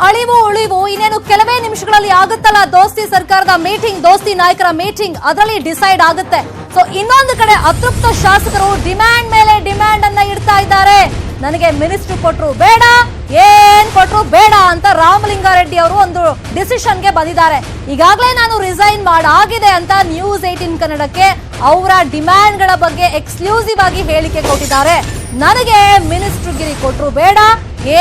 ಅಳಿವು ಉಳಿವು ಇನ್ನೇನು ಕೆಲವೇ ನಿಮಿಷಗಳಲ್ಲಿ ಆಗುತ್ತಲ್ಲ ದೋಸ್ತಿ ಸರ್ಕಾರದ ಮೀಟಿಂಗ್, ದೋಸ್ತಿ ನಾಯಕರ ಮೀಟಿಂಗ್, ಅದರಲ್ಲಿ ಡಿಸೈಡ್ ಆಗುತ್ತೆ. ಸೊ ಇನ್ನೊಂದು ಕಡೆ ಅತೃಪ್ತ ಶಾಸಕರು ಡಿಮ್ಯಾಂಡ್ ಮೇಲೆ ಡಿಮ್ಯಾಂಡ್ ಅನ್ನ ಇಡ್ತಾ ಇದ್ದಾರೆ. ನನಗೆ ಮಿನಿಸ್ಟ್ರಿ ಕೊಟ್ರು ಬೇಡ, ಏನ್ ಕೊಟ್ರು ಬೇಡ ಅಂತ ರಾಮಲಿಂಗಾರೆಡ್ಡಿ ಅವರು ಒಂದು ಡಿಸಿಷನ್ಗೆ ಬಂದಿದ್ದಾರೆ. ಈಗಾಗಲೇ ನಾನು ರಿಸೈನ್ ಮಾಡಾಗಿದೆ ಅಂತ ನ್ಯೂಸ್ 18 ಕನ್ನಡಕ್ಕೆ ಅವರ ಡಿಮ್ಯಾಂಡ್ಗಳ ಬಗ್ಗೆ ಎಕ್ಸ್ಕ್ಲೂಸಿವ್ ಆಗಿ ಹೇಳಿಕೆ ಕೊಟ್ಟಿದ್ದಾರೆ. ನನಗೆ ಮಿನಿಸ್ಟ್ರಿಗಿರಿ ಕೊಟ್ರು ಬೇಡ,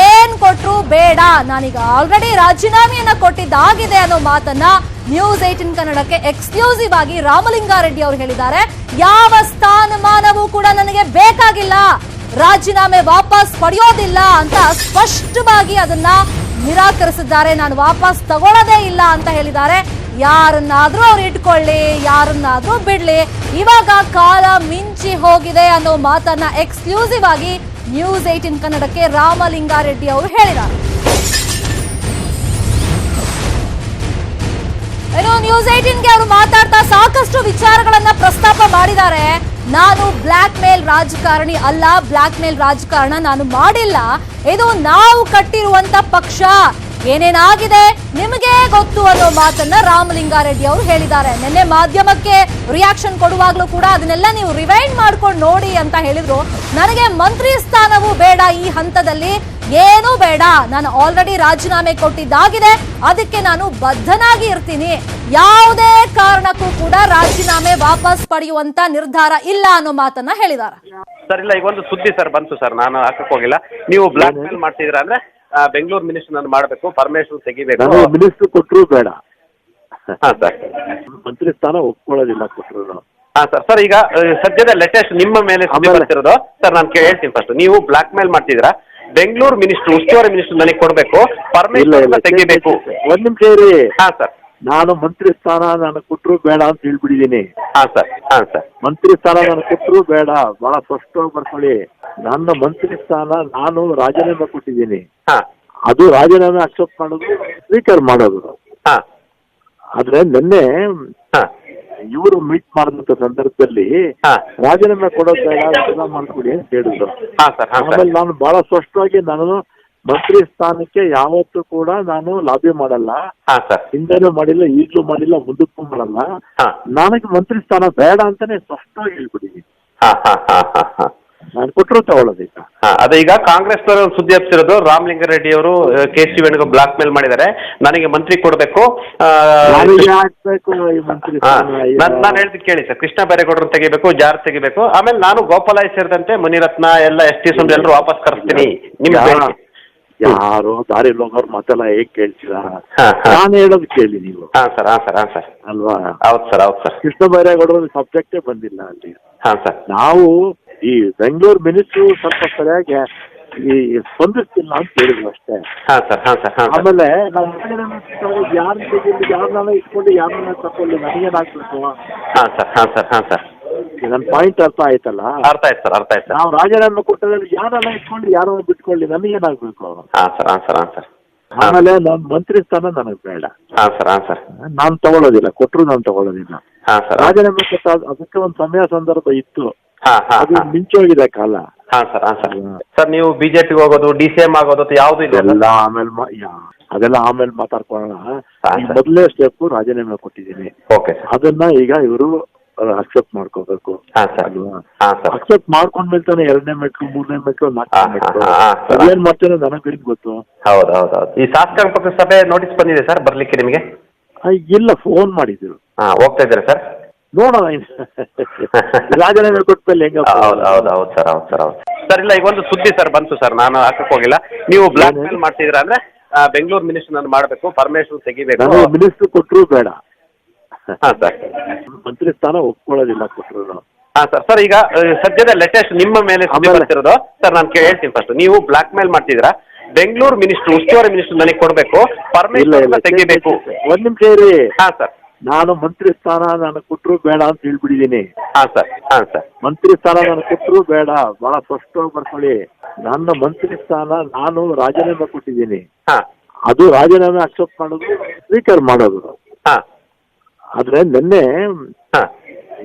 ಏನ್ ಕೊಟ್ರು ಬೇಡ, ನಾನೀಗ ಆಲ್ರೆಡಿ ರಾಜೀನಾಮೆಯನ್ನ ಕೊಟ್ಟಿದ್ದಾಗಿದೆ ಅನ್ನೋ ಮಾತನ್ನ ನ್ಯೂಸ್ 18 ಕನ್ನಡಕ್ಕೆ ಎಕ್ಸ್ಕ್ಲೂಸಿವ್ ಆಗಿ ರಾಮಲಿಂಗಾರೆಡ್ಡಿ ಅವರು ಹೇಳಿದ್ದಾರೆ. ಯಾವ ಸ್ಥಾನಮಾನವೂ ಕೂಡ ನನಗೆ ಬೇಕಾಗಿಲ್ಲ, ರಾಜೀನಾಮೆ ವಾಪಸ್ ಪಡೆಯೋದಿಲ್ಲ ಅಂತ ಸ್ಪಷ್ಟವಾಗಿ ಅದನ್ನ ನಿರಾಕರಿಸಿದ್ದಾರೆ. ನಾನು ವಾಪಸ್ ತಗೊಳ್ಳೋದೇ ಇಲ್ಲ ಅಂತ ಹೇಳಿದ್ದಾರೆ. ಯಾರನ್ನಾದ್ರೂ ಅವ್ರು ಇಟ್ಕೊಳ್ಳಿ, ಯಾರನ್ನಾದ್ರೂ ಬಿಡ್ಲಿ, ಇವಾಗ ಕಾಲ ಮಿಂಚಿ ಹೋಗಿದೆ ಅನ್ನೋ ಮಾತನ್ನ ಎಕ್ಸ್ಕ್ಲೂಸಿವ್ ಆಗಿ ನ್ಯೂಸ್ 18 ಕನ್ನಡಕ್ಕೆ ರಾಮಲಿಂಗಾರೆಡ್ಡಿ ಅವರು ಹೇಳಿದ್ದಾರೆ. ನ್ಯೂಸ್ 18ಗೆ ಅವರು ಮಾತಾಡ್ತಾ ಸಾಕಷ್ಟು ವಿಚಾರಗಳನ್ನ ಪ್ರಸ್ತಾಪ ಮಾಡಿದ್ದಾರೆ. ನಾನು ಬ್ಲಾಕ್ ಮೇಲ್ ರಾಜಕಾರಣಿ ಅಲ್ಲ, ಬ್ಲಾಕ್ ಮೇಲ್ ರಾಜಕಾರಣ ನಾನು ಮಾಡಿಲ್ಲ, ಇದು ನಾವು ಕಟ್ಟಿರುವಂತ ಪಕ್ಷ, ಏನೇನಾಗಿದೆ ನಿಮಗೆ ಗೊತ್ತು ಅನ್ನೋ ಮಾತನ್ನ ರಾಮಲಿಂಗಾರೆಡ್ಡಿ ಅವರು ಹೇಳಿದ್ದಾರೆ. ನಿನ್ನೆ ಮಾಧ್ಯಮಕ್ಕೆ ರಿಯಾಕ್ಷನ್ ಕೊಡುವಾಗ್ಲೂ ಕೂಡ ಅದನ್ನೆಲ್ಲ ನೀವು ರಿವೈಂಡ್ ಮಾಡ್ಕೊಂಡು ನೋಡಿ ಅಂತ ಹೇಳಿದ್ರು. ನನಗೆ ಮಂತ್ರಿ ಸ್ಥಾನವೂ ಬೇಡ, ಈ ಹಂತದಲ್ಲಿ ಏನೂ ಬೇಡ, ನಾನು ಆಲ್ರೆಡಿ ರಾಜೀನಾಮೆ ಕೊಟ್ಟಿದ್ದಾಗಿದೆ, ಅದಕ್ಕೆ ನಾನು ಬದ್ಧನಾಗಿ ಇರ್ತೀನಿ, ಯಾವುದೇ ಕಾರಣಕ್ಕೂ ಕೂಡ ರಾಜೀನಾಮೆ ವಾಪಸ್ ಪಡೆಯುವಂತ ನಿರ್ಧಾರ ಇಲ್ಲ ಅನ್ನೋ ಮಾತನ್ನ ಹೇಳಿದ್ದಾರೆ. ಸರ್ ಇಲ್ಲ, ಈಗ ಒಂದು ಸುದ್ದಿ ಸರ್ ಬಂತು ಸರ್, ನಾನು ಹಾಕಕ್ ಹೋಗಿಲ್ಲ. ನೀವು ಬ್ಲಾಕ್ ಮೇಲ್ ಮಾಡ್ತಿದ್ರ ಅಂದ್ರೆ ಬೆಂಗಳೂರು ಮಿನಿಸ್ಟರ್ ನಾನು ಮಾಡಬೇಕು, ಪರ್ಮಿಷನ್ ತೆಗಿಬೇಕು. ಮಿನಿಸ್ಟರ್ ಕೊಟ್ಟರು ಬೇಡ. ಹಾ ಸರ್, ಮಂತ್ರಿ ಸ್ಥಾನ ಒಪ್ಕೊಳ್ಳೋದಿಲ್ಲ ಕೊಟ್ಟರು. ಹಾ ಸರ್. ಸರ್ ಈಗ ಸದ್ಯದ ಲೇಟೆಸ್ಟ್ ನಿಮ್ಮ ಮೇಲೆ ಸುದ್ದಿ ಬರ್ತಿರೋದು ಸರ್, ನಾನು ಹೇಳ್ತೀನಿ ಫಸ್ಟ್, ನೀವು ಬ್ಲಾಕ್ ಮೇಲ್ ಮಾಡ್ತಿದ್ರ, ಬೆಂಗಳೂರು ಮಿನಿಸ್ಟರ್, ಉಸ್ತುವಾರಿ ಮಿನಿಸ್ಟರ್ ನನಗೆ ಕೊಡಬೇಕು, ಪರ್ಮಿಷನ್ ತೆಗಿಬೇಕು. ಒಂದ್ ನಿಮಿಷ ಇರಿ. ಹಾ ಸರ್. ನಾನು ಮಂತ್ರಿ ಸ್ಥಾನ ನನಗೆ ಕೊಟ್ಟರು ಬೇಡ ಅಂತ ಹೇಳ್ಬಿಟ್ಟಿದ್ದೀನಿ. ಹಾ ಸರ್. ಹಾ ಸರ್. ಮಂತ್ರಿ ಸ್ಥಾನ ನನಗೆ ಕೊಟ್ಟರು ಬೇಡ, ಬಹಳ ಸ್ಪಷ್ಟವಾಗಿ ಬರ್ಕೊಳ್ಳಿ. ನನ್ನ ಮಂತ್ರಿ ಸ್ಥಾನ ನಾನು ರಾಜೀನಾಮೆ ಕೊಟ್ಟಿದ್ದೀನಿ. ಹಾ, ಅದು ರಾಜೀನಾಮೆ ಅಕ್ಸೆಪ್ಟ್ ಮಾಡೋದು, ಸ್ವೀಕಾರ ಮಾಡೋದು. ಹಾ, ಆದ್ರೆ ನಿನ್ನೆ ಹಾ, ಇವರು ಮೀಟ್ ಮಾಡಿದಂತ ಸಂದರ್ಭದಲ್ಲಿ ಹಾ, ರಾಜೀನಾಮೆ ಕೊಡೋದು ಬೇಡ, ರಾಜೀನಾಮೆ ಮಾಡ್ಕೊಡಿ ಅಂತ ಹೇಳಿದ್ರು. ಹಾ ಸರ್. ಹಾ ಸರ್. ಆಮೇಲೆ ನಾನು ಬಹಳ ಸ್ಪಷ್ಟವಾಗಿ ನಾನು ಮಂತ್ರಿ ಸ್ಥಾನಕ್ಕೆ ಯಾವತ್ತೂ ಕೂಡ ನಾನು ಲಾಬಿ ಮಾಡಲ್ಲ. ಹಾ ಸರ್. ಹಿಂದೆನೂ ಮಾಡಿಲ್ಲ, ಈಗಲೂ ಮಾಡಿಲ್ಲ, ಮುಂದಕ್ಕೂ ಮಾಡಲ್ಲ. ಹಾ, ನನಗೆ ಮಂತ್ರಿ ಸ್ಥಾನ ಬೇಡ ಅಂತಾನೆ ಸ್ಪಷ್ಟವಾಗಿ ಹೇಳ್ಬಿಟ್ಟಿದ್ದೀನಿ. ಹಾ ಹಾ ಹಾ ಹಾ ಹಾ. ನಾನು ಕೊಟ್ಟರು ತಗೊಳ್ಳೋದೀಗ. ಅದೇ ಈಗ ಕಾಂಗ್ರೆಸ್ ಸುದ್ದಿ ಹಬ್ಸಿರೋದು, ರಾಮಲಿಂಗಾರೆಡ್ಡಿ ಅವರು ಕೆ.ಸಿ. ವೇಣುಗೋಪಾಲ್ ಬ್ಲಾಕ್ ಮೇಲ್ ಮಾಡಿದ್ದಾರೆ, ನನಗೆ ಮಂತ್ರಿ ಕೊಡಬೇಕು. ಹಾಕ್ಬೇಕು ಈ ಮಂತ್ರಿ ನಾನು ಹೇಳ್ದು ಕೇಳಿ ಸರ್, ಕೃಷ್ಣ ಬೈರೇಗೌಡರು ತೆಗಿಬೇಕು, ಜಾರ್ ತೆಗಿಬೇಕು, ಆಮೇಲೆ ನಾನು ಗೋಪಾಲ ಸೇರಿದಂತೆ ಮುನಿರತ್ನ ಎಲ್ಲ ಎಸ್ ಟಿ ಸುಂದರ್ ಎಲ್ಲರೂ ವಾಪಸ್ ಕರೆಸ್ತೀನಿ. ನಿಮ್ಗೆ ಯಾರೋ ದಾರಿ ಹೋಗೋರು ಮಾತೆಲ್ಲ ಹೇಗ್ ಕೇಳ್ತೀರಾ? ನಾನು ಹೇಳೋದು ಕೇಳಿ ನೀವು. ಹಾ ಸರ್. ಹಾ ಸರ್. ಹಾ ಸರ್. ಅಲ್ವಾ? ಹೌದು ಸರ್. ಹೌದು ಸರ್. ಕೃಷ್ಣ ಬೈರೇಗೌಡರ ಸಬ್ಜೆಕ್ಟೇ ಬಂದಿಲ್ಲ ಅಲ್ಲಿ. ಹಾ ಸರ್. ನಾವು ಈ ಬೆಂಗಳೂರು ಮಿನಿಸ್ಟ್ರು ಸ್ವಲ್ಪ ಸರಿಯಾಗಿ ಈ ಸ್ಪಂದಿಸ್ತಿಲ್ಲ ಅಂತ ಹೇಳಿದ್ವಿ ಅಷ್ಟೇ. ಹಾ ಸರ್. ಹಾ ಸರ್. ಆಮೇಲೆ ನಾವು ಯಾರನ್ನ ಇಟ್ಕೊಂಡು ಯಾರನ್ನ ತಕೊಳ್ಳಿ, ನನಗೇನಾಗ್ಬೇಕು? ಹಾ ಸರ್. ಹಾ ಸರ್. ಹಾ ಸರ್. ನನ್ನ ಪಾಯಿಂಟ್ ಅರ್ಥ ಆಯ್ತಲ್ಲ? ಅರ್ಥ ಆಯ್ತು ಸರ್. ಅರ್ಥ ಆಯ್ತು. ನಾವು ರಾಜೀನಾಮೆ ಕೊಟ್ಟದಲ್ಲಿ ಯಾರನ್ನ ಇಟ್ಕೊಂಡು ಯಾರನ್ನ ಬಿಟ್ಕೊಳ್ಳಿ, ನನಗೇನಾಗ್ಬೇಕು? ಹಾ ಸರ್. ಹಾ ಸರ್. ಹಾ ಸರ್. ಆಮೇಲೆ ನನ್ನ ಮಂತ್ರಿ ಸ್ಥಾನ ನನಗೆ ಬೇಡ. ಹಾ ಸರ್. ಹಾ ಸರ್. ನಾನು ತಗೊಳ್ಳೋದಿಲ್ಲ, ಕೊಟ್ಟರು ನಾನು ತಗೊಳ್ಳೋದಿಲ್ಲ. ಹಾ ಸರ್. ರಾಜೀನಾಮೆ ಕೊಟ್ಟ ಅದಕ್ಕೆ ಒಂದು ಸಮಯ ಸಂದರ್ಭ ಇತ್ತು, ಹಾ ಹಾ, ಅದು ಮಿಂಚೋಗಿದೆ ಕಾಲ. ಹಾ ಸರ್. ಹಾ ಸರ್. ಸರ್ ನೀವು ಬಿಜೆಪಿಗೆ ಹೋಗೋದು, DCM ಆಗೋದು ಯಾವ್ದು ಇಲ್ಲ? ಎಲ್ಲ ಆಮೇಲೆ ಅದೆಲ್ಲ ಆಮೇಲೆ ಮಾತಾಡ್ಕೊಳ್ಳೋಣ. ಮೊದಲನೇ ಸ್ಟೆಪ್ ರಾಜೀನಾಮೆ ಕೊಟ್ಟಿದ್ದೀನಿ. ಓಕೆ. ಅದನ್ನ ಈಗ ಇವರು ಅಕ್ಸೆಪ್ಟ್ ಮಾಡ್ಕೋಬೇಕು. ಅಕ್ಸೆಪ್ಟ್ ಮಾಡ್ಕೊಂಡ್ಮೇಲೆ ತಾನೆ ಎರಡನೇ ಮೆಟ್ಲು, ಮೂರನೇ ಮೆಟ್ಲು, ನಾಲ್ಕನೇ ಮೆಟ್ಲು ಏನ್ ಮಾಡ್ತೇನೆ ನನಗೆ ಗೊತ್ತು. ಹೌದು ಹೌದು ಹೌದು. ಈ ಶಾಸಕಾಂಗ ಪಕ್ಷದ ಸಭೆ ನೋಟಿಸ್ ಬಂದಿದೆ ಸರ್ ಬರ್ಲಿಕ್ಕೆ ನಿಮಗೆ? ಇಲ್ಲ, ಫೋನ್ ಮಾಡಿದ್ರು. ಹೋಗ್ತಾ ಇದ್ದೀರಾ ಸರ್? ನೋಡೋಣ ರಾಜೀನಾಮೆ ಕೊಟ್ಮೇಲೆ ಹೆಂಗ. ಹೌದು ಹೌದು ಹೌದು ಸರ್. ಹೌದು ಸರ್. ಹೌದು ಸರ್. ಇಲ್ಲ, ಈಗ ಒಂದು ಸುದ್ದಿ ಸರ್ ಬಂತು ಸರ್, ನಾನು ಹಾಕಕ್ ಹೋಗಿಲ್ಲ. ನೀವು ಬ್ಲಾಕ್ ಮೇಲ್ ಮಾಡ್ತಿದ್ರ ಅಂದ್ರೆ ಬೆಂಗಳೂರು ಮಿನಿಸ್ಟರ್ ನಾನು ಮಾಡಬೇಕು, ಪರ್ಮಿಷನ್ ತೆಗಿಬೇಕು. ಮಿನಿಸ್ಟರ್ ಕೊಟ್ಟರು ಬೇಡ. ಹಾ ಸರ್. ಮಂತ್ರಿ ಸ್ಥಾನ ಒಪ್ಕೊಳ್ಳೋದಿಲ್ಲ ಕೊಟ್ಟರು. ಹಾ ಸರ್. ಸರ್ ಈಗ ಸದ್ಯದ ಲೇಟೆಸ್ಟ್ ನಿಮ್ಮ ಮೇಲೆ ಸುದ್ದಿ ಬರ್ತಿರೋದು ಸರ್, ನಾನು ಹೇಳ್ತೀನಿ ಫಸ್ಟ್, ನೀವು ಬ್ಲಾಕ್ ಮೇಲ್ ಮಾಡ್ತಿದ್ರ, ಬೆಂಗಳೂರು ಮಿನಿಸ್ಟರ್, ಉಸ್ತುವಾರಿ ಮಿನಿಸ್ಟರ್ ನನಗೆ ಕೊಡಬೇಕು, ಪರ್ಮಿಷನ್ ತೆಗಿಬೇಕು. ಒಂದ್ ನಿಮಿಷ ಇರಿ. ಹಾ ಸರ್. ನಾನು ಮಂತ್ರಿ ಸ್ಥಾನ ನನಗೆ ಕೊಟ್ಟರು ಬೇಡ ಅಂತ ಹೇಳ್ಬಿಟ್ಟಿದ್ದೀನಿ. ಹಾ ಸರ್. ಹಾ ಸರ್. ಮಂತ್ರಿ ಸ್ಥಾನ ನನಗೆ ಕೊಟ್ಟರು ಬೇಡ, ಬಹಳ ಸ್ಪಷ್ಟವಾಗಿ ಬರ್ಕೊಳ್ಳಿ. ನನ್ನ ಮಂತ್ರಿ ಸ್ಥಾನ ನಾನು ರಾಜೀನಾಮೆ ಕೊಟ್ಟಿದ್ದೀನಿ. ಹಾ, ಅದು ರಾಜೀನಾಮೆ ಅಕ್ಸೆಪ್ಟ್ ಮಾಡೋದು, ಸ್ವೀಕಾರ ಮಾಡೋದು. ಹಾ, ಆದ್ರೆ ನಿನ್ನೆ ಹಾ,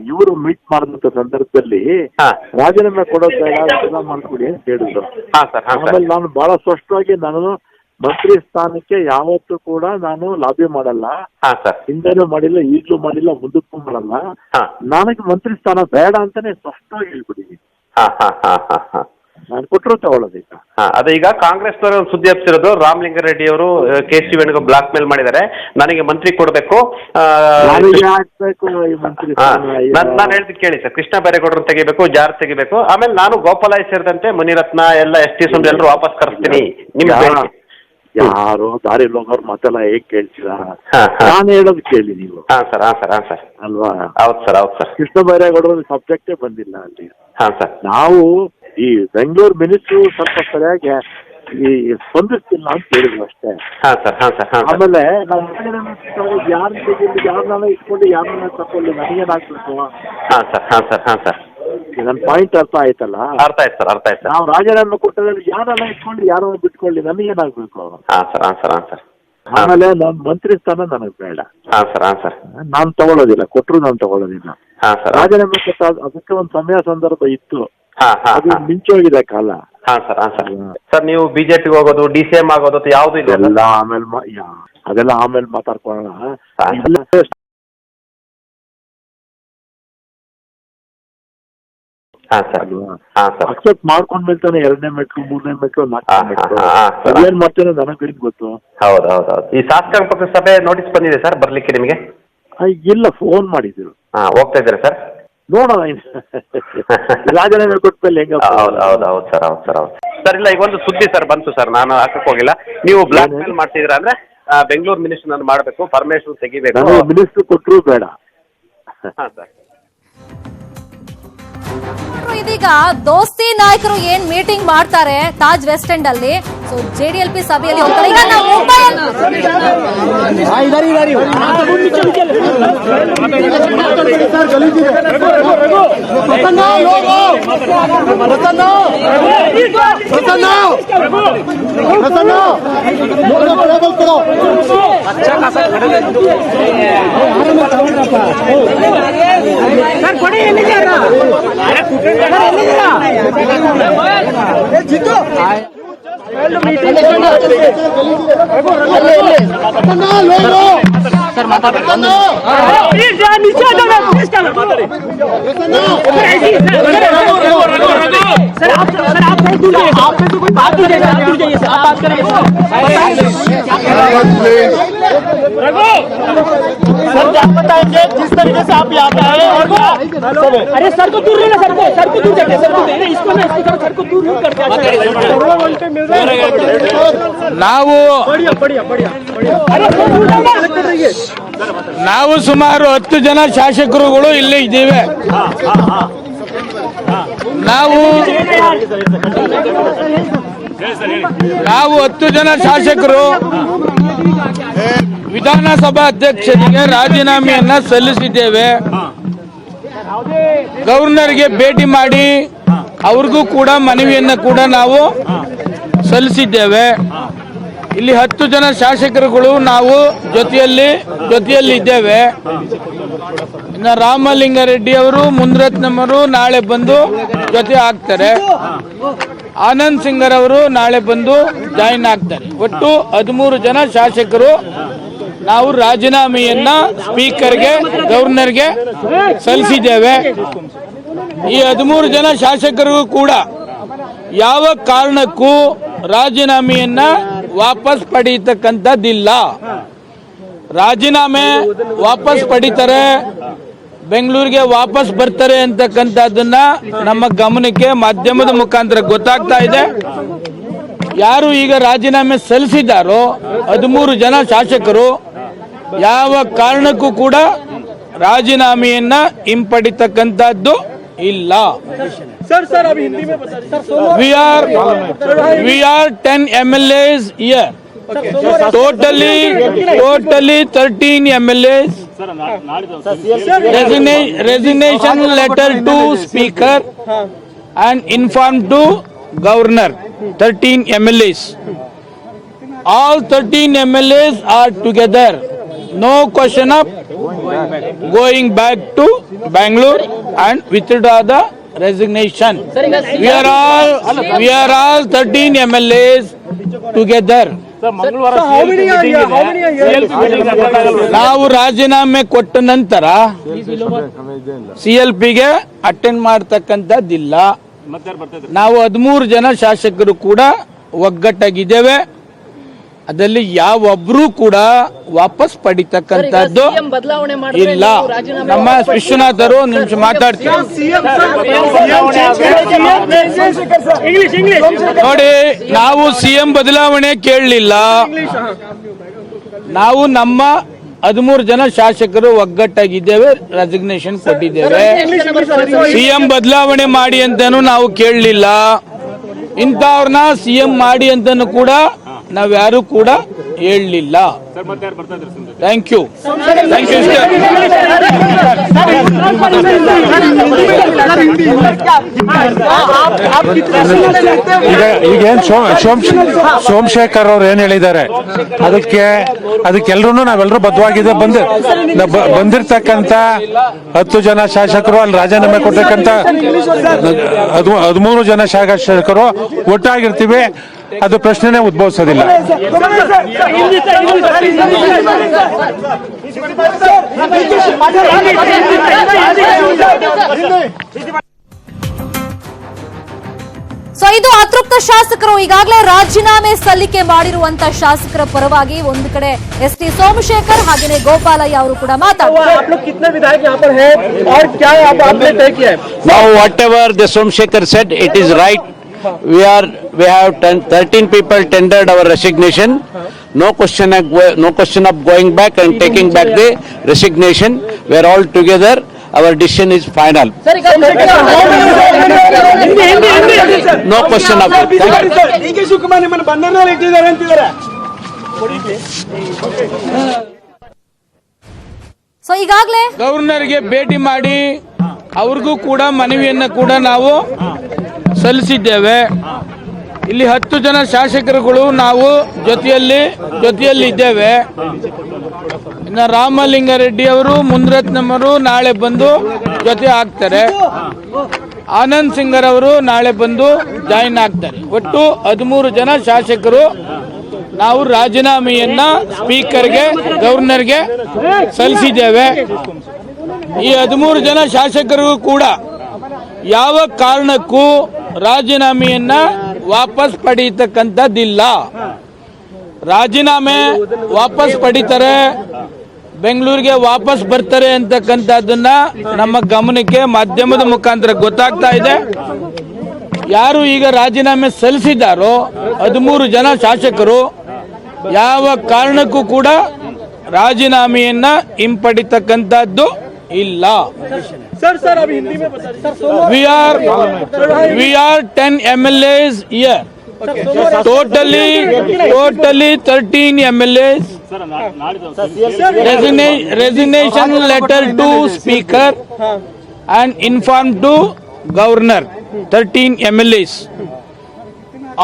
ಇವರು ಮೀಟ್ ಮಾಡಿದಂತ ಸಂದರ್ಭದಲ್ಲಿ ರಾಜೀನಾಮೆ ಕೊಡೋದು ಬೇಡ, ರಾಜೀನಾಮೆ ಮಾಡ್ಕೊಡಿ ಅಂತ ಹೇಳಿದ್ರು. ಹಾ ಸರ್. ಆಮೇಲೆ ನಾನು ಬಹಳ ಸ್ಪಷ್ಟವಾಗಿ ನಾನು ಮಂತ್ರಿ ಸ್ಥಾನಕ್ಕೆ ಯಾವತ್ತೂ ಕೂಡ ನಾನು ಲಾಬಿ ಮಾಡಲ್ಲ. ಹಾ ಸರ್. ಹಿಂದೆನೂ ಮಾಡಿಲ್ಲ, ಈಗಲೂ ಮಾಡಿಲ್ಲ, ಮುಂದಕ್ಕೂ ಮಾಡಲ್ಲ. ಹಾ ನನಗೆ ಮಂತ್ರಿ ಸ್ಥಾನ ಬೇಡ ಅಂತಾನೆ ಸ್ಪಷ್ಟವಾಗಿ ಹೇಳ್ಬಿಟ್ಟಿದ್ದೀನಿ. ಹಾ ಹಾ ಹಾ ಹಾ ಹಾ ನಾನು ಕೊಟ್ಟರು ತಗೊಳ್ಳೋದೀಗ. ಅದೇ ಈಗ ಕಾಂಗ್ರೆಸ್ನವರು ಒಂದು ಸುದ್ದಿ ಹಬ್ಸಿರೋದು, ರಾಮಲಿಂಗಾರೆಡ್ಡಿ ಅವರು KC ವೇಣುಗೋಪಾಲ್ ಬ್ಲಾಕ್ ಮೇಲ್ ಮಾಡಿದ್ದಾರೆ, ನನಗೆ ಮಂತ್ರಿ ಕೊಡಬೇಕು. ಯಾರಿಗೆ ಹಾಕ್ಬೇಕು ಈ ಮಂತ್ರಿ ಸ್ಥಾನ? ನಾನು ಹೇಳ್ದು ಕೇಳಿ ಸರ್, ಕೃಷ್ಣ ಬೈರೇಗೌಡರು ತೆಗಿಬೇಕು, ಜಾರ್ ತೆಗಿಬೇಕು, ಆಮೇಲೆ ನಾನು ಗೋಪಾಲಾಯ್ ಸೇರಿದಂತೆ ಮುನಿರತ್ನ ಎಲ್ಲ ST ಸೋಮಣ್ಣ ಎಲ್ಲರೂ ವಾಪಸ್ ಕರೆಸ್ತೀನಿ. ಯಾರೋ ದಾರಿ ಹೋಗೋರು ಮಾತೆಲ್ಲ ಹೇಗ್ ಕೇಳ್ತೀರಾ? ನಾನು ಹೇಳೋದು ಕೇಳಿ ನೀವು. ಹಾ ಸರ್, ಹಾ ಸರ್, ಹಾ ಸರ್, ಅಲ್ವಾ? ಹೌದು ಸರ್, ಹೌದು ಸರ್. ಕೃಷ್ಣ ಬೈರೇಗೌಡರ ಸಬ್ಜೆಕ್ಟೇ ಬಂದಿಲ್ಲ ಅಲ್ಲಿ. ಹಾ ಸರ್. ನಾವು ಈ ಬೆಂಗಳೂರು ಮಿನಿಸ್ಟ್ರು ಸ್ವಲ್ಪ ಸರಿಯಾಗಿ ಈ ಸ್ಪಂದಿಸ್ತಿಲ್ಲ ಅಂತ ಹೇಳಿದ್ವಿ ಅಷ್ಟೇ. ಹಾ ಸರ್, ಹಾ ಸರ್, ಹಾ. ಆಮೇಲೆ ಯಾರನ್ನ ಇಟ್ಕೊಂಡು ಯಾರನ್ನ ತಕೊಳ್ಳಿ, ನನಗೇನಾಗ್ಬೇಕು? ಹಾ ಸರ್, ಹಾ ಸರ್, ಹಾ ಸರ್. ನನ್ನ ಪಾಯಿಂಟ್ ಅರ್ಥ ಆಯ್ತಲ್ಲ? ಅರ್ಥ ಆಯ್ತು ಸರ್, ಅರ್ಥ ಆಯ್ತು. ನಾವು ರಾಜೀನಾಮೆ ಕೊಟ್ಟದಲ್ಲಿ ಯಾರನ್ನ ಇಟ್ಕೊಂಡು ಯಾರನ್ನ ಬಿಟ್ಕೊಳ್ಳಿ, ನನಗೇನಾಗ್ಬೇಕು? ಹಾ ಸರ್, ಹಾ ಸರ್, ಹಾ ಸರ್. ಆಮೇಲೆ ನನ್ನ ಮಂತ್ರಿ ಸ್ಥಾನ ನನಗೆ ಬೇಡ. ಹಾ ಸರ್, ಹಾ ಸರ್. ನಾನು ತಗೊಳ್ಳೋದಿಲ್ಲ, ಕೊಟ್ಟರು ನಾನು ತಗೊಳ್ಳೋದಿಲ್ಲ. ಹಾ ಸರ್. ರಾಜೀನಾಮೆ ಕೊಟ್ಟ ಅದಕ್ಕೆ ಒಂದು ಸಮಯ ಸಂದರ್ಭ ಇತ್ತು, ಹಾ ಹಾ, ಅದು ಮಿಂಚೋಗಿದೆ ಕಾಲ. ಹಾ ಸರ್, ಹಾ ಸರ್. ಸರ್ ನೀವು ಬಿಜೆಪಿಗೆ ಹೋಗೋದು, DCM ಆಗೋದು ಯಾವ್ದು ಇಲ್ಲ? ಎಲ್ಲ ಆಮೇಲೆ ಅದೆಲ್ಲ ಆಮೇಲೆ ಮಾತಾಡ್ಕೊಳ್ಳೋಣ. ಹಾ ಸರ್, ಹಾ ಸರ್. ಅಕ್ಸೆಪ್ಟ್ ಮಾಡ್ಕೊಂಡ್ಮೇಲೆ ತಾನೆ 2ನೇ ಮೆಟ್ಲು 3ನೇ ಮೆಟ್ಲು 4ನೇ ಮೆಟ್ಲು ಏನ್ ಮಾಡ್ತೇನೆ ನನಗೆ ಗೊತ್ತು. ಹೌದು ಹೌದು ಹೌದು. ಈ ಶಾಸಕಾಂಗ ಪಕ್ಷದ ಸಭೆ ನೋಟಿಸ್ ಬಂದಿದೆ ಸರ್ ಬರ್ಲಿಕ್ಕೆ ನಿಮಗೆ? ಇಲ್ಲ, ಫೋನ್ ಮಾಡಿದ್ರು. ಹಾ, ಹೋಗ್ತಾ ಇದ್ದೀರಾ ಸರ್? ನೋಡೋಣ ರಾಜೀನಾಮೆ ಕೊಟ್ಮೇಲೆ ಹೆಂಗ. ಹೌದು ಹೌದು ಹೌದು ಸರ್, ಹೌದು ಸರ್, ಹೌದು ಸರ್. ಇಲ್ಲ, ಈಗ ಒಂದು ಸುದ್ದಿ ಸರ್ ಬಂತು ಸರ್, ನಾನು ಹಾಕಕ್ ಹೋಗಿಲ್ಲ. ನೀವು ಬ್ಲಾಕ್ ಮೇಲ್ ಮಾಡ್ತಿದ್ದೀರಾ ಅಂದ್ರೆ ಬೆಂಗಳೂರು ಮಿನಿಸ್ಟರ್ ನಾನು ಮಾಡಬೇಕು, ಪರಮೇಶ್ವರ್ ತೆಗಿಬೇಕು. ಮಿನಿಸ್ಟರ್ ಕೊಟ್ಟರು ಬೇಡ. ಹಾ ಸರ್. ಇದೀಗ ದೋಸ್ತಿ ನಾಯಕರು ಏನ್ ಮೀಟಿಂಗ್ ಮಾಡ್ತಾರೆ ತಾಜ್ ವೆಸ್ಟ್ ಎಂಡ್ ಅಲ್ಲಿ, ಸೊ JDLP ಸಭೆಯಲ್ಲಿ ಹೋಗ್ತಾರೆ. ಈಗ ನಾವು सर क्या बताएंगे जिस तरीके से आप यहाँ पे आए और अरे सर को दूर रहना, सर को दूर करते, सर को इसको ना इसको सर को दूर करते। ನಾವು ಸುಮಾರು 10 ಜನ ಶಾಸಕರುಗಳು ಇಲ್ಲೇ ಇದ್ದೇವೆ. ನಾವು 10 ಜನ ಶಾಸಕರು ವಿಧಾನಸಭಾ ಅಧ್ಯಕ್ಷರಿಗೆ ರಾಜೀನಾಮೆಯನ್ನ ಸಲ್ಲಿಸಿದ್ದೇವೆ. ಗವರ್ನರ್ಗೆ ಭೇಟಿ ಮಾಡಿ ಅವ್ರಿಗೂ ಕೂಡ ಮನವಿಯನ್ನ ಕೂಡ ನಾವು ಸಲ್ಲಿಸಿದ್ದೇವೆ. ಇಲ್ಲಿ 10 ಜನ ಶಾಸಕರುಗಳು ನಾವು ಜೊತೆಯಲ್ಲಿ ಇದ್ದೇವೆ. ಇನ್ನು ರಾಮಲಿಂಗಾರೆಡ್ಡಿ ಅವರು, ಮುನಿರತ್ನವರು ನಾಳೆ ಬಂದು ಜೊತೆ ಆಗ್ತಾರೆ. ಆನಂದ್ ಸಿಂಗರ್ ಅವರು ನಾಳೆ ಬಂದು ಜಾಯಿನ್ ಆಗ್ತಾರೆ. ಒಟ್ಟು 13 ಜನ ಶಾಸಕರು ನಾವು ರಾಜೀನಾಮೆಯನ್ನ ಸ್ಪೀಕರ್ಗೆ, ಗವರ್ನರ್ಗೆ ಸಲ್ಲಿಸಿದ್ದೇವೆ. ಈ 13 ಜನ ಶಾಸಕರಿಗೂ ಕೂಡ ಯಾವ ಕಾರಣಕ್ಕೂ ರಾಜೀನಾಮೆಯನ್ನ ವಾಪಸ್ ಪಡೆಯತಕ್ಕಂಥದ್ದಿಲ್ಲ. ರಾಜೀನಾಮೆ ವಾಪಸ್ ಪಡಿತಾರೆ, ಬೆಂಗಳೂರಿಗೆ ವಾಪಸ್ ಬರ್ತಾರೆ ಅಂತಕ್ಕಂಥದ್ದನ್ನ ನಮ್ಮ ಗಮನಕ್ಕೆ ಮಾಧ್ಯಮದ ಮುಖಾಂತರ ಗೊತ್ತಾಗ್ತಾ ಇದೆ. ಯಾರು ಈಗ ರಾಜೀನಾಮೆ ಸಲ್ಲಿಸಿದ್ದಾರೋ 13 ಜನ ಶಾಸಕರು ಯಾವ ಕಾರಣಕ್ಕೂ ಕೂಡ ರಾಜೀನಾಮೆಯನ್ನ ಹಿಂಪಡಿತಕ್ಕಂಥದ್ದು ಇಲ್ಲ. We are 10 MLAs here. Totally 13 MLAs. Resignation letter to Speaker and informed to Governor. 13 MLAs. All 13 MLAs are together. No question of going back to Bangalore and withdraw the resignation. We are all 13 MLAs together. ನಾವು ರಾಜೀನಾಮೆ ಕೊಟ್ಟ ನಂತರ CLPಗೆ attend ಮಾಡ್ತಕ್ಕಂಥದ್ದಿಲ್ಲ. ನಾವು 13 ಜನ ಶಾಸಕರು ಕೂಡ ಒಗ್ಗಟ್ಟಾಗಿದ್ದೇವೆ. ಅದರಲ್ಲಿ ಯಾವೊಬ್ರು ಕೂಡ ವಾಪಸ್ ಪಡಿತಕ್ಕಂಥದ್ದು ಇಲ್ಲ. ನಮ್ಮ ವಿಶ್ವನಾಥ್ ಅವರು ನಿಮಿಷ ಮಾತಾಡ್ತೀವಿ ನೋಡಿ. ನಾವು CM ಬದಲಾವಣೆ ಕೇಳಲಿಲ್ಲ. ನಾವು ನಮ್ಮ 13 ಜನ ಶಾಸಕರು ಒಗ್ಗಟ್ಟಾಗಿದ್ದೇವೆ, ರೆಸಿಗ್ನೇಷನ್ ಕೊಟ್ಟಿದ್ದೇವೆ. CM ಬದಲಾವಣೆ ಮಾಡಿ ಅಂತಾನು ನಾವು ಕೇಳಲಿಲ್ಲ. ಇಂಥವ್ರನ್ನ CM ಮಾಡಿ ಅಂತಾನು ಕೂಡ ನಾವ್ಯಾರು ಕೂಡ ಹೇಳಲಿಲ್ಲ. Thank you. ಈಗೇನ್ ಸೋಮಶೇಖರ್ ಅವ್ರು ಏನ್ ಹೇಳಿದ್ದಾರೆ ಅದಕ್ಕೆಲ್ಲರೂ ನಾವೆಲ್ಲರೂ ಬದ್ಧವಾಗಿದೆ. ಬಂದಿರ್ತಕ್ಕಂಥ 10 ಜನ ಶಾಸಕರು ಅಲ್ಲಿ ರಾಜೀನಾಮೆ ಕೊಡ್ತಕ್ಕಂಥ 13 ಜನ ಶಾಸಕರು ಒಟ್ಟಾಗಿರ್ತೀವಿ. ಅದು ಪ್ರಶ್ನೆನೇ ಉದ್ಭವಿಸೋದಿಲ್ಲ. ಸೊ ಇದು ಅತೃಪ್ತ ಶಾಸಕರು ಈಗಾಗಲೇ ರಾಜೀನಾಮೆ ಸಲ್ಲಿಕೆ ಮಾಡಿರುವಂತ ಶಾಸಕರ ಪರವಾಗಿ ಒಂದು ಕಡೆ ST ಸೋಮಶೇಖರ್ ಹಾಗೇನೆ ಗೋಪಾಲಯ್ಯ ಅವರು ಕೂಡ ಮಾತಾಡ್ತಾರೆ. Now whatever the Somshekhar said, it is right. We have 13 people tendered our resignation. No question of going back and taking back the resignation. We are all together. Our decision is final. No question of it. DK Shivakumar ನಿಮ್ಮನ್ನು ಬಂಧನದಲ್ಲಿ ಇಟ್ಟಿದ್ದಾರೆ ಅಂತಿದ್ದಾರೆ. So ಈಗಾಗಲೇ ಗವರ್ನರ್ಗೆ ಭೇಟಿ ಮಾಡಿ ಅವ್ರಿಗೂ ಕೂಡ ಮನವಿಯನ್ನ ಕೂಡ ನಾವು ಸಲ್ಲಿಸಿದ್ದೇವೆ. ಇಲ್ಲಿ 10 ಜನ ಶಾಸಕರುಗಳು ನಾವು ಜೊತೆಯಲ್ಲಿ ಇದ್ದೇವೆ. ಇನ್ನು ರಾಮಲಿಂಗಾರೆಡ್ಡಿ ಅವರು ಮುನಿರತ್ನವರು ನಾಳೆ ಬಂದು ಜೊತೆ ಆಗ್ತಾರೆ. ಆನಂದ್ ಸಿಂಗರ್ ಅವರು ನಾಳೆ ಬಂದು ಜಾಯಿನ್ ಆಗ್ತಾರೆ. ಒಟ್ಟು 13 ಜನ ಶಾಸಕರು ನಾವು ರಾಜೀನಾಮೆಯನ್ನ ಸ್ಪೀಕರ್ಗೆ ಗವರ್ನರ್ಗೆ ಸಲ್ಲಿಸಿದ್ದೇವೆ. ಈ 13 ಜನ ಶಾಸಕರಿಗೂ ಕೂಡ ಯಾವ ಕಾರಣಕ್ಕೂ ರಾಜೀನಾಮೆಯನ್ನ ವಾಪಸ್ ಪಡೀತಕ್ಕಂಥದ್ದಿಲ್ಲ. ರಾಜೀನಾಮೆ ವಾಪಸ್ ಪಡಿತಾರೆ, ಬೆಂಗಳೂರಿಗೆ ವಾಪಸ್ ಬರ್ತಾರೆ ಅಂತಕ್ಕಂಥದ್ದನ್ನ ನಮ್ಮ ಗಮನಕ್ಕೆ ಮಾಧ್ಯಮದ ಮುಖಾಂತರ ಗೊತ್ತಾಗ್ತಾ ಇದೆ. ಯಾರು ಈಗ ರಾಜೀನಾಮೆ ಸಲ್ಲಿಸಿದ್ದಾರೋ 13 ಜನ ಶಾಸಕರು ಯಾವ ಕಾರಣಕ್ಕೂ ಕೂಡ ರಾಜೀನಾಮೆಯನ್ನ ಹಿಂಪಡಿತಕ್ಕಂಥದ್ದು ಇಲ್ಲ. We are 10 MLAs here. Totally 13 MLAs. Resignation letter to Speaker and informed to Governor. 13 MLAs.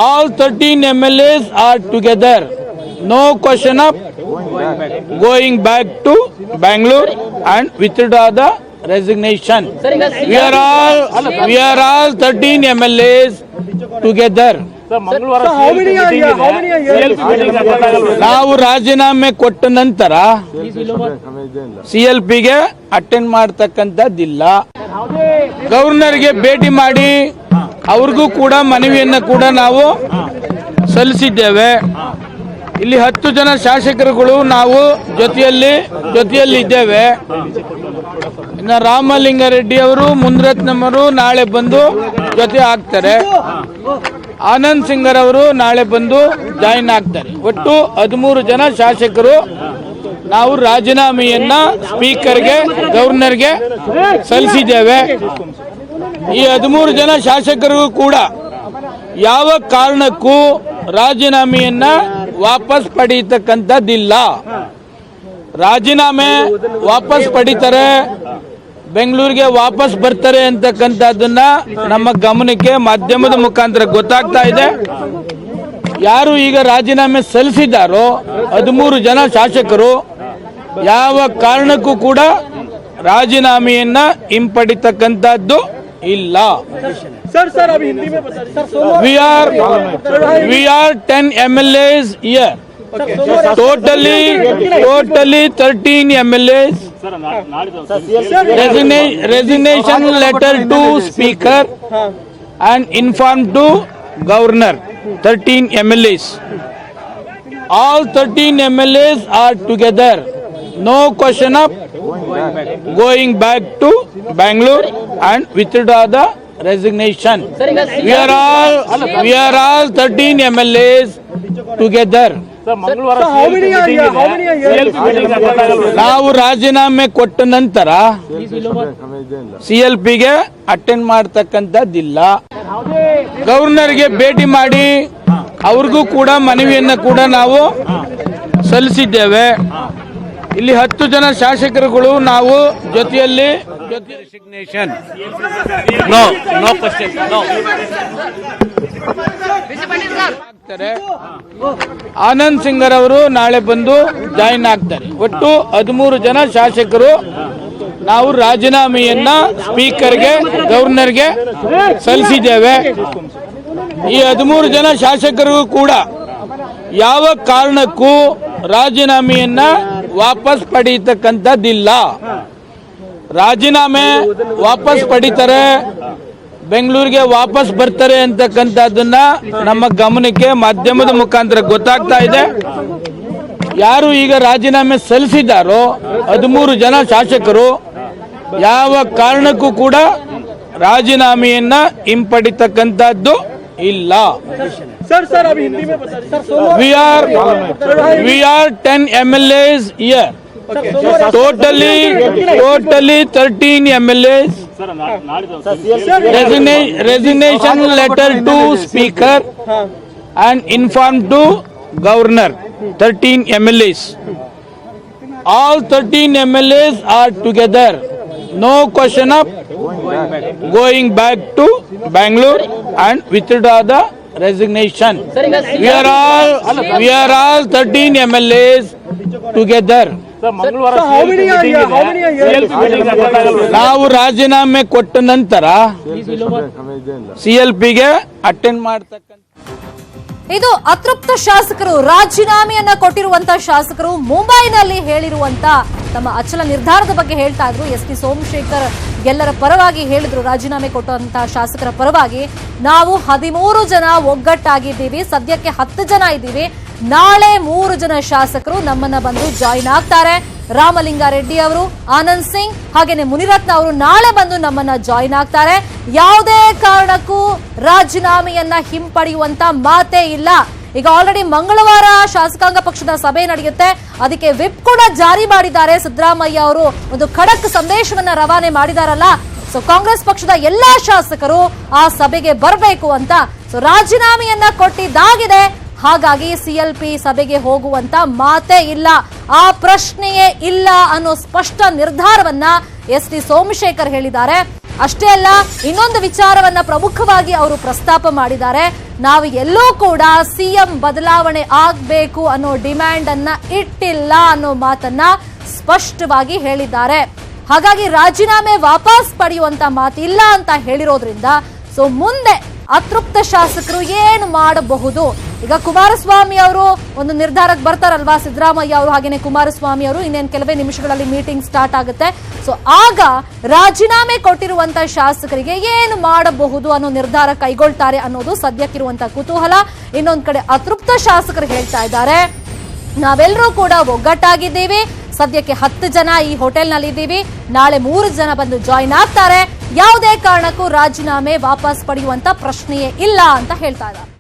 All 13 MLAs are together. No question of going back to Bangalore and withdraw the resignation. We are all 13 MLAs together. ನಾವು ರಾಜೀನಾಮೆ ಕೊಟ್ಟ ನಂತರ CLPಗೆ attend ಮಾಡ್ತಕ್ಕಂಥದ್ದಿಲ್ಲ. ಗವರ್ನರ್ಗೆ ಭೇಟಿ ಮಾಡಿ ಅವ್ರಿಗೂ ಕೂಡ ಮನವಿಯನ್ನ ಕೂಡ ನಾವು ಸಲ್ಲಿಸಿದ್ದೇವೆ. ಇಲ್ಲಿ 10 ಜನ ಶಾಸಕರುಗಳು ನಾವು ಜೊತೆಯಲ್ಲಿ ಇದ್ದೇವೆ. ಇನ್ನು ರಾಮಲಿಂಗಾರೆಡ್ಡಿ ಅವರು ಮುನಿರತ್ನವರು ನಾಳೆ ಬಂದು ಜೊತೆ ಆಗ್ತಾರೆ. ಆನಂದ್ ಸಿಂಗರ್ ಅವರು ನಾಳೆ ಬಂದು ಜಾಯಿನ್ ಆಗ್ತಾರೆ. ಒಟ್ಟು 13 ಜನ ಶಾಸಕರು ನಾವು ರಾಜೀನಾಮೆಯನ್ನ ಸ್ಪೀಕರ್ಗೆ ಗವರ್ನರ್ಗೆ ಸಲ್ಲಿಸಿದ್ದೇವೆ. ಈ 13 ಜನ ಶಾಸಕರಿಗೂ ಕೂಡ ಯಾವ ಕಾರಣಕ್ಕೂ ರಾಜೀನಾಮೆಯನ್ನ ವಾಪಸ್ ಪಡೀತಕ್ಕಂಥದ್ದಿಲ್ಲ. ರಾಜೀನಾಮೆ ವಾಪಸ್ ಪಡಿತಾರೆ, ಬೆಂಗಳೂರಿಗೆ ವಾಪಸ್ ಬರ್ತಾರೆ ಅಂತಕ್ಕಂಥದ್ದನ್ನ ನಮ್ಮ ಗಮನಕ್ಕೆ ಮಾಧ್ಯಮದ ಮುಖಾಂತರ ಗೊತ್ತಾಗ್ತಾ ಇದೆ. ಯಾರು ಈಗ ರಾಜೀನಾಮೆ ಸಲ್ಲಿಸಿದ್ದಾರೋ 13 ಜನ ಶಾಸಕರು ಯಾವ ಕಾರಣಕ್ಕೂ ಕೂಡ ರಾಜೀನಾಮೆಯನ್ನ ಹಿಂಪಡಿತಕ್ಕಂಥದ್ದು ಇಲ್ಲ. सर अभी हिंदी में बता दीजिए sir. we are 10 MLAs here. Totally 13 MLAs. Resignation letter to Speaker and inform to Governor. 13 MLAs. All 13 MLAs are together. No question of going back to Bangalore and withdraw the resignation. We are all 13 MLAs together. ನಾವು ರಾಜೀನಾಮೆ ಕೊಟ್ಟ ನಂತರ CLPಗೆ attend ಮಾಡ್ತಕ್ಕಂಥದ್ದಿಲ್ಲ. ಗವರ್ನರ್ಗೆ ಭೇಟಿ ಮಾಡಿ ಅವ್ರಿಗೂ ಕೂಡ ಮನವಿಯನ್ನ ಕೂಡ ನಾವು ಸಲ್ಲಿಸಿದ್ದೇವೆ. ಇಲ್ಲಿ 10 ಜನ ಶಾಸಕರುಗಳು ನಾವು ಜೊತೆಯಲ್ಲಿ Resignation. No question. No. Anand singer ಅವರು ನಾಳೆ ಬಂದು ಜಾಯಿನ್ ಆಗ್ತಾರೆ. ಒಟ್ಟು 13 ಜನ ಶಾಸಕರು ನಾವು ರಾಜೀನಾಮೆಯನ್ನ ಸ್ಪೀಕರ್ಗೆ ಗವರ್ನರ್ಗೆ ಸಲ್ಲಿಸಿದ್ದೇವೆ. ಈ 13 ಜನ ಶಾಸಕರು ಕೂಡ ಯಾವ ಕಾರಣಕ್ಕೂ ರಾಜೀನಾಮೆಯನ್ನ ವಾಪಸ್ ಪಡೀತಕ್ಕಂಥದ್ದಿಲ್ಲ. ರಾಜೀನಾಮೆ ವಾಪಸ್ ಪಡಿತಾರೆ, ಬೆಂಗಳೂರಿಗೆ ವಾಪಸ್ ಬರ್ತಾರೆ ಅಂತಕ್ಕಂಥದ್ದನ್ನ ನಮ್ಮ ಗಮನಕ್ಕೆ ಮಾಧ್ಯಮದ ಮುಖಾಂತರ ಗೊತ್ತಾಗ್ತಾ ಇದೆ. ಯಾರು ಈಗ ರಾಜೀನಾಮೆ ಸಲ್ಲಿಸಿದಾರೋ 13 ಜನ ಶಾಸಕರು ಯಾವ ಕಾರಣಕ್ಕೂ ಕೂಡ ರಾಜೀನಾಮೆಯನ್ನ ಹಿಂಪಡಿತಕ್ಕಂಥದ್ದು ಇಲ್ಲ. सर अभी हिंदी में बता दीजिए sir. we are 10 MLAs here. Totally 13 MLAs. Resignation letter to Speaker and inform to Governor. 13 MLAs. All 13 MLAs are together. No question of going back to Bangalore and withdraw the resignation. We are all 13 MLAs together. ನಾವು ರಾಜೀನಾಮೆ ಕೊಟ್ಟ ನಂತರ CLPಗೆ attend ಮಾಡ್ತಕ್ಕಂಥ ಇದು ಅತೃಪ್ತ ಶಾಸಕರು ರಾಜೀನಾಮೆಯನ್ನ ಕೊಟ್ಟಿರುವಂತ ಶಾಸಕರು ಮುಂಬೈನಲ್ಲಿ ಹೇಳಿರುವಂತ ತಮ್ಮ ಅಚಲ ನಿರ್ಧಾರದ ಬಗ್ಗೆ ಹೇಳ್ತಾ ಇದ್ರು. ಎಸ್ ಟಿ ಸೋಮಶೇಖರ್ ಎಲ್ಲರ ಪರವಾಗಿ ಹೇಳಿದ್ರು. ರಾಜೀನಾಮೆ ಕೊಟ್ಟಂತ ಶಾಸಕರ ಪರವಾಗಿ ನಾವು 13 ಜನ ಒಗ್ಗಟ್ಟಾಗಿದ್ದೀವಿ, ಸದ್ಯಕ್ಕೆ 10 ಜನ ಇದ್ದೀವಿ. ನಾಳೆ 3 ಜನ ಶಾಸಕರು ನಮ್ಮನ್ನ ಬಂದು ಜಾಯಿನ್ ಆಗ್ತಾರೆ. ರಾಮಲಿಂಗಾರೆಡ್ಡಿ ಅವರು, ಆನಂದ್ ಸಿಂಗ್ ಹಾಗೇನೆ ಮುನಿರತ್ನ ಅವರು ನಾಳೆ ಬಂದು ನಮ್ಮನ್ನ ಜಾಯಿನ್ ಆಗ್ತಾರೆ. ಯಾವುದೇ ಕಾರಣಕ್ಕೂ ರಾಜೀನಾಮೆಯನ್ನ ಹಿಂಪಡೆಯುವಂತ ಮಾತೇ ಇಲ್ಲ. ಈಗ ಆಲ್ರೆಡಿ ಮಂಗಳವಾರ ಶಾಸಕಾಂಗ ಪಕ್ಷದ ಸಭೆ ನಡೆಯುತ್ತೆ. ಅದಕ್ಕೆ ವಿಪ್ ಕೂಡ ಜಾರಿ ಮಾಡಿದ್ದಾರೆ. ಸಿದ್ದರಾಮಯ್ಯ ಅವರು ಒಂದು ಖಡಕ್ ಸಂದೇಶವನ್ನ ರವಾನೆ ಮಾಡಿದಾರಲ್ಲ. ಸೊ ಕಾಂಗ್ರೆಸ್ ಪಕ್ಷದ ಎಲ್ಲಾ ಶಾಸಕರು ಆ ಸಭೆಗೆ ಬರಬೇಕು ಅಂತ. ಸೊ ರಾಜೀನಾಮೆಯನ್ನ ಕೊಟ್ಟಿದ್ದಾಗಿದೆ. ಹಾಗಾಗಿ CLP ಸಭೆಗೆ ಹೋಗುವಂತ ಮಾತೇ ಇಲ್ಲ, ಆ ಪ್ರಶ್ನೆಯೇ ಇಲ್ಲ ಅನ್ನೋ ಸ್ಪಷ್ಟ ನಿರ್ಧಾರವನ್ನ ಎಸ್ ಟಿ ಸೋಮಶೇಖರ್ ಹೇಳಿದ್ದಾರೆ. ಅಷ್ಟೇ ಅಲ್ಲ, ಇನ್ನೊಂದು ವಿಚಾರವನ್ನ ಪ್ರಮುಖವಾಗಿ ಅವರು ಪ್ರಸ್ತಾಪ ಮಾಡಿದ್ದಾರೆ. ನಾವು ಎಲ್ಲೂ ಕೂಡ CM ಬದಲಾವಣೆ ಆಗ್ಬೇಕು ಅನ್ನೋ ಡಿಮ್ಯಾಂಡ್ ಅನ್ನ ಇಟ್ಟಿಲ್ಲ ಅನ್ನೋ ಮಾತನ್ನ ಸ್ಪಷ್ಟವಾಗಿ ಹೇಳಿದ್ದಾರೆ. ಹಾಗಾಗಿ ರಾಜೀನಾಮೆ ವಾಪಸ್ ಪಡೆಯುವಂತ ಮಾತಿಲ್ಲ ಅಂತ ಹೇಳಿರೋದ್ರಿಂದ ಸೊ ಮುಂದೆ ಅತೃಪ್ತ ಶಾಸಕರು ಏನು ಮಾಡಬಹುದು? ಈಗ ಕುಮಾರಸ್ವಾಮಿ ಅವರು ಒಂದು ನಿರ್ಧಾರಕ್ಕೆ ಬರ್ತಾರಲ್ವಾ, ಸಿದ್ದರಾಮಯ್ಯ ಅವರು ಹಾಗೇನೆ ಕುಮಾರಸ್ವಾಮಿ ಅವರು ಇನ್ನೇನು ಕೆಲವೇ ನಿಮಿಷಗಳಲ್ಲಿ ಮೀಟಿಂಗ್ ಸ್ಟಾರ್ಟ್ ಆಗುತ್ತೆ. ಸೊ ಆಗ ರಾಜೀನಾಮೆ ಕೊಟ್ಟಿರುವಂತ ಶಾಸಕರಿಗೆ ಏನು ಮಾಡಬಹುದು ಅನ್ನೋ ನಿರ್ಧಾರ ಕೈಗೊಳ್ತಾರೆ ಅನ್ನೋದು ಸದ್ಯಕ್ಕಿರುವಂತ ಕುತೂಹಲ. ಇನ್ನೊಂದ್ ಕಡೆ ಅತೃಪ್ತ ಶಾಸಕರು ಹೇಳ್ತಾ ಇದ್ದಾರೆ, ನಾವೆಲ್ಲರೂ ಕೂಡ ಒಗ್ಗಟ್ಟಾಗಿದ್ದೀವಿ, ಸದ್ಯಕ್ಕೆ 10 ಜನ ಈ ಹೋಟೆಲ್ನಲ್ಲಿ ಇದ್ದೀವಿ, ನಾಳೆ 3 ಜನ ಬಂದು ಜಾಯಿನ್ ಆಗ್ತಾರೆ, ಯಾವುದೇ ಕಾರಣಕ್ಕೂ ರಾಜೀನಾಮೆ ವಾಪಸ್ ಪಡೆಯುವಂತ ಪ್ರಶ್ನೆಯೇ ಇಲ್ಲ ಅಂತ ಹೇಳ್ತಾ ಇದ್ದಾರೆ.